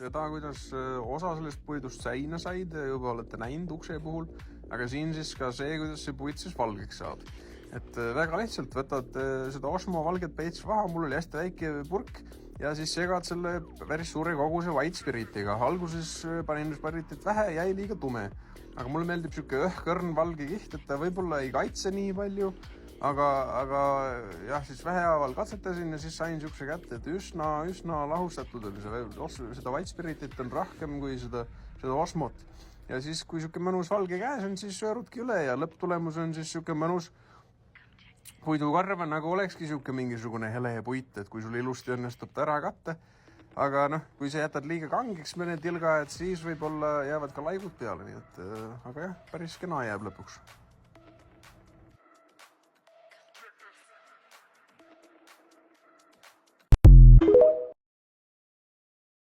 seda, kuidas osa sellest puidust säina said, juba olete näinud ukse puhul, aga siin siis ka see, kuidas see puit siis valgeks saab. Et väga lihtsalt võtad seda Osmo valget peits vaha, mul oli hästi väike purk ja siis segad selle päris suure koguse white spiritiga. Alguses panin spiritit vähe, jäi liiga tume, aga mulle meeldib siuke õhkõrn valge kiht, et ta võib-olla ei kaitse nii palju, aga jah, siis vähehaaval katsetasin ja siis sain siukse kätte, et üsna lahustatud oli see. Seda white spiritit on rohkem kui seda Osmot. Ja siis, kui siuke mõnus valge käes on, siis söörudki üle ja lõpptulemus on siis siuke mõnus puidukarv, nagu olekski siuke mingisugune hele puit, et kui sul ilusti õnnestub ta ära katta. Aga kui sa jätad liiga kangeks mõne tilga, et siis võib-olla jäävad ka laigud peale, nii et aga jah, päris kena jääb lõpuks.